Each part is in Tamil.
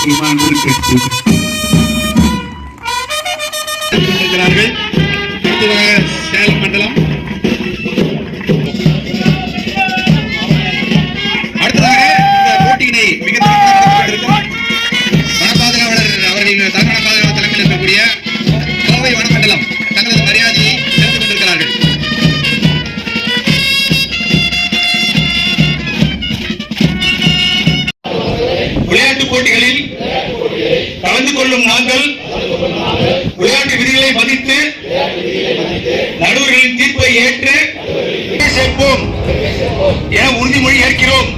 சேலம் மண்டலம் அடுத்ததாக இந்த போட்டியினை மிக வனப்பாதுகாவலர் அவர்களின் தகவன பாதுகாவலர் தலைமையில் இருக்கக்கூடிய கோவை வனமண்டலம் தங்களது மரியாதையை செலுத்திக் கொண்டிருக்கிறார்கள். விளையாட்டுப் போட்டிகளில் கலந்து கொள்ளும் நாங்கள் விளையாட்டு விதிகளை மதித்து நடுவர்களின் தீர்ப்பை ஏற்று சேர்ப்போம் என உறுதிமொழி ஏற்கிறோம்.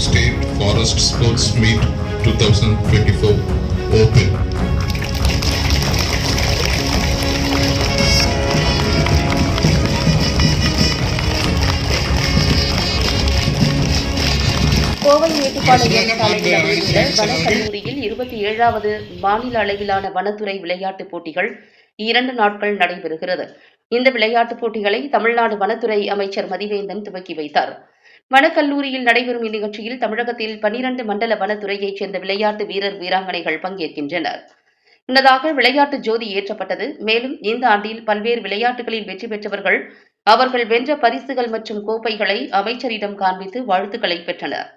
State Forest Sports Meet 2024 Open. Kovai Mettupalayam சாலையில் அமைந்துள்ள வனக்கல்லூரியில் 27வது மாநில அளவிலான வனத்துறை விளையாட்டுப் போட்டிகள் 2 நாட்கள் நடைபெறுகிறது. இந்த விளையாட்டுப் போட்டிகளை தமிழ்நாடு வனத்துறை அமைச்சர் மதிவேந்தன் துவக்கி வைத்தார். வனக்கல்லூரியில் நடைபெறும் இந்நிகழ்ச்சியில் தமிழகத்தில் 12 மண்டல வனத்துறையைச் சேர்ந்த விளையாட்டு வீரர் வீராங்கனைகள் பங்கேற்கின்றனர். முன்னதாக விளையாட்டு ஜோதி ஏற்றப்பட்டது. மேலும் இந்த ஆண்டில் பல்வேறு விளையாட்டுகளில் வெற்றி பெற்றவர்கள் அவர்கள் வென்ற பரிசுகள் மற்றும் கோப்பைகளை அமைச்சரிடம் காண்பித்து வாழ்த்துக்களை பெற்றனர்.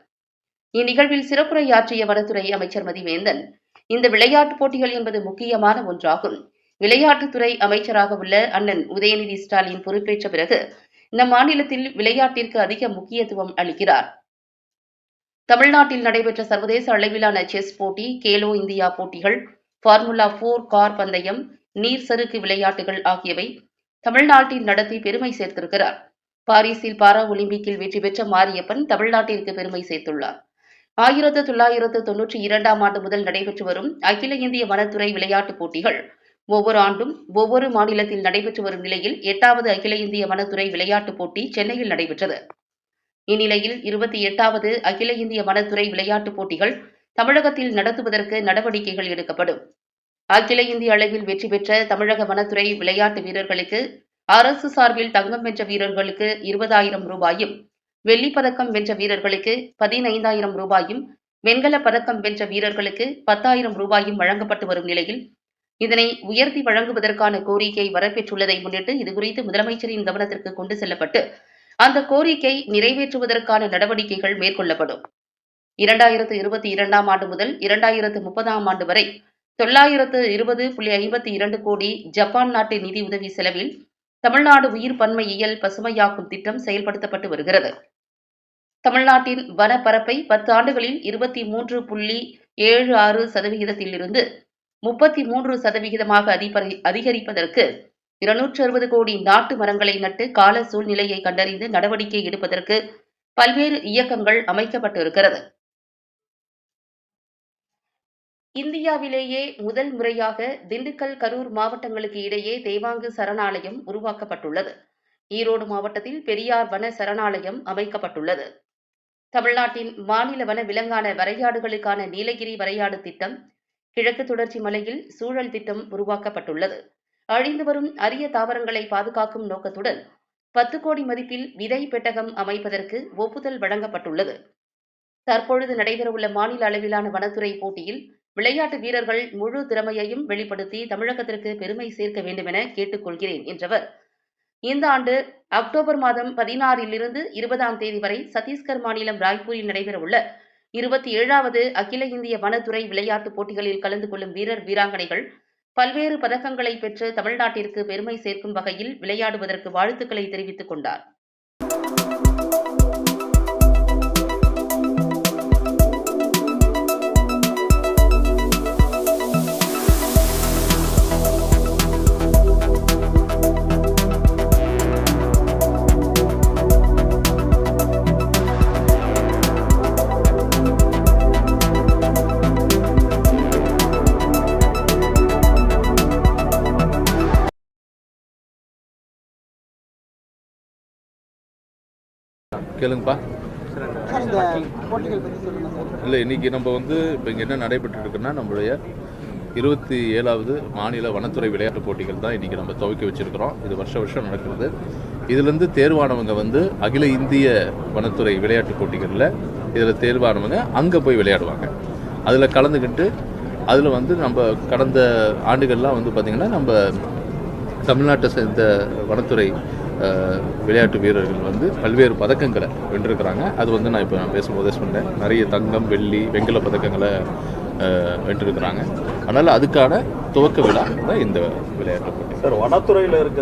இந்நிகழ்வில் சிறப்புரையாற்றிய வனத்துறை அமைச்சர் மதிவேந்தன், இந்த விளையாட்டுப் போட்டிகள் என்பது முக்கியமான ஒன்றாகும். விளையாட்டுத்துறை அமைச்சராக உள்ள அண்ணன் உதயநிதி ஸ்டாலின் பொறுப்பேற்ற பிறகு நம் மாநிலத்தில் விளையாட்டிற்கு அதிக முக்கியத்துவம் அளிக்கிறார். தமிழ்நாட்டில் நடைபெற்ற சர்வதேச அளவிலான செஸ் போட்டி, கேலோ இந்தியா போட்டிகள், ஃபார்முலா 4 கார் பந்தயம், நீர் சறுக்கு விளையாட்டுகள் ஆகியவை தமிழ்நாட்டில் நடத்தி பெருமை சேர்த்திருக்கிறார். பாரிஸில் பாரா ஒலிம்பிக்கில் வெற்றி பெற்ற மாரியப்பன் தமிழ்நாட்டிற்கு பெருமை சேர்த்துள்ளார். 1992ஆம் ஆண்டு முதல் நடைபெற்று வரும் அகில இந்திய வனத்துறை விளையாட்டுப் போட்டிகள் ஒவ்வொரு ஆண்டும் ஒவ்வொரு மாநிலத்தில் நடைபெற்று வரும் நிலையில் 8வது அகில இந்திய வனத்துறை விளையாட்டுப் போட்டி சென்னையில் நடைபெற்றது. இந்நிலையில் 28வது அகில இந்திய வனத்துறை விளையாட்டுப் போட்டிகள் தமிழகத்தில் நடத்துவதற்கு நடவடிக்கைகள் எடுக்கப்படும். அகில இந்திய அளவில் வெற்றி பெற்ற தமிழக வனத்துறை விளையாட்டு வீரர்களுக்கு அரசு சார்பில் தங்கம் வென்ற வீரர்களுக்கு 20,000 ரூபாயும், வெள்ளிப்பதக்கம் வென்ற வீரர்களுக்கு 15,000 ரூபாயும், வெண்கலப் பதக்கம் வென்ற வீரர்களுக்கு 10,000 ரூபாயும் வழங்கப்பட்டு வரும் நிலையில் இதனை உயர்த்தி வழங்குவதற்கான கோரிக்கை வரப்பெற்றுள்ளதை முன்னிட்டு இதுகுறித்து முதலமைச்சரின் கவனத்திற்கு கொண்டு செல்லப்பட்டு அந்த கோரிக்கை நிறைவேற்றுவதற்கான நடவடிக்கைகள் மேற்கொள்ளப்படும். 2022ஆம் ஆண்டு முதல் 2030ஆம் ஆண்டு வரை 920.52 கோடி ஜப்பான் நாட்டு நிதி உதவி செலவில் தமிழ்நாடு உயிர் பன்மையியல் பசுமையாக்கும் திட்டம் செயல்படுத்தப்பட்டு வருகிறது. தமிழ்நாட்டின் வனப்பரப்பை 10 ஆண்டுகளில் 23.76%இருந்து 33% அதிகரிப்பதற்கு 260 கோடி நாட்டு மரங்களை நட்டு கால சூழ்நிலையை கண்டறிந்து நடவடிக்கை எடுப்பதற்கு பல்வேறு இயக்கங்கள் அமைக்கப்பட்டிருக்கிறது. இந்தியாவிலேயே முதல் முறையாக திண்டுக்கல், கரூர் மாவட்டங்களுக்கு இடையே தேவாங்கு சரணாலயம் உருவாக்கப்பட்டுள்ளது. ஈரோடு மாவட்டத்தில் பெரியார் வன சரணாலயம் அமைக்கப்பட்டுள்ளது. தமிழ்நாட்டின் மாநில வன விலங்கான வரையாடுகளுக்கான நீலகிரி வரையாடு திட்டம், கிழக்கு தொடர்ச்சி மலையில் சூழல் திட்டம் உருவாக்கப்பட்டுள்ளது. அழிந்து வரும் அரிய தாவரங்களை பாதுகாக்கும் நோக்கத்துடன் 10 கோடி மதிப்பில் விதை பெட்டகம் அமைப்பதற்கு ஒப்புதல் வழங்கப்பட்டுள்ளது. தற்பொழுது நடைபெறவுள்ள மாநில அளவிலான வனத்துறை போட்டியில் விளையாட்டு வீரர்கள் முழு திறமையையும் வெளிப்படுத்தி தமிழகத்திற்கு பெருமை சேர்க்க வேண்டும் என கேட்டுக் கொள்கிறேன் என்றவர், இந்த ஆண்டு அக்டோபர் மாதம் 16 20ஆம் தேதி வரை சத்தீஸ்கர் மாநிலம் ராய்ப்பூரில் நடைபெறவுள்ள 27வது அகில இந்திய வனத்துறை விளையாட்டுப் போட்டிகளில் கலந்து கொள்ளும் வீரர் வீராங்கனைகள் பல்வேறு பதக்கங்களை பெற்று தமிழ்நாட்டிற்கு பெருமை சேர்க்கும் வகையில் விளையாடுவதற்கு வாழ்த்துக்களை தெரிவித்துக் கொண்டார். கேளுங்கப்பா. சார் இந்த போட்டிகள் பற்றி சொல்லுங்கள் சார். இல்லை, இன்றைக்கி நம்ம வந்து இப்போ இங்கே என்ன நடைபெற்று இருக்குன்னா, நம்மளுடைய 27வது மாநில வனத்துறை விளையாட்டுப் போட்டிகள் தான் இன்றைக்கி நம்ம துவக்கி வச்சுருக்கிறோம். இது வருஷம் நடக்கிறது. இதிலேருந்து தேர்வானவங்க வந்து அகில இந்திய வனத்துறை விளையாட்டுப் போட்டிகளில் இதில் தேர்வானவங்க அங்கே போய் விளையாடுவாங்க. அதில் கலந்துக்கிட்டு அதில் வந்து நம்ம கடந்த ஆண்டுகள்லாம் வந்து பார்த்திங்கன்னா நம்ம தமிழ்நாட்டை சேர்ந்த வனத்துறை விளையாட்டு வீரர்கள் வந்து பல்வேறு பதக்கங்களை வென்றிருக்கிறாங்க. அது வந்து நான் இப்போ பேசும்போதே சொன்னேன், நிறைய தங்கம், வெள்ளி, வெண்கல பதக்கங்களை வென்றிருக்கிறாங்க. அதனால் அதுக்கான துவக்க விழா தான் இந்த விளையாட்டு போட்டி. சார், வனத்துறையில் இருக்க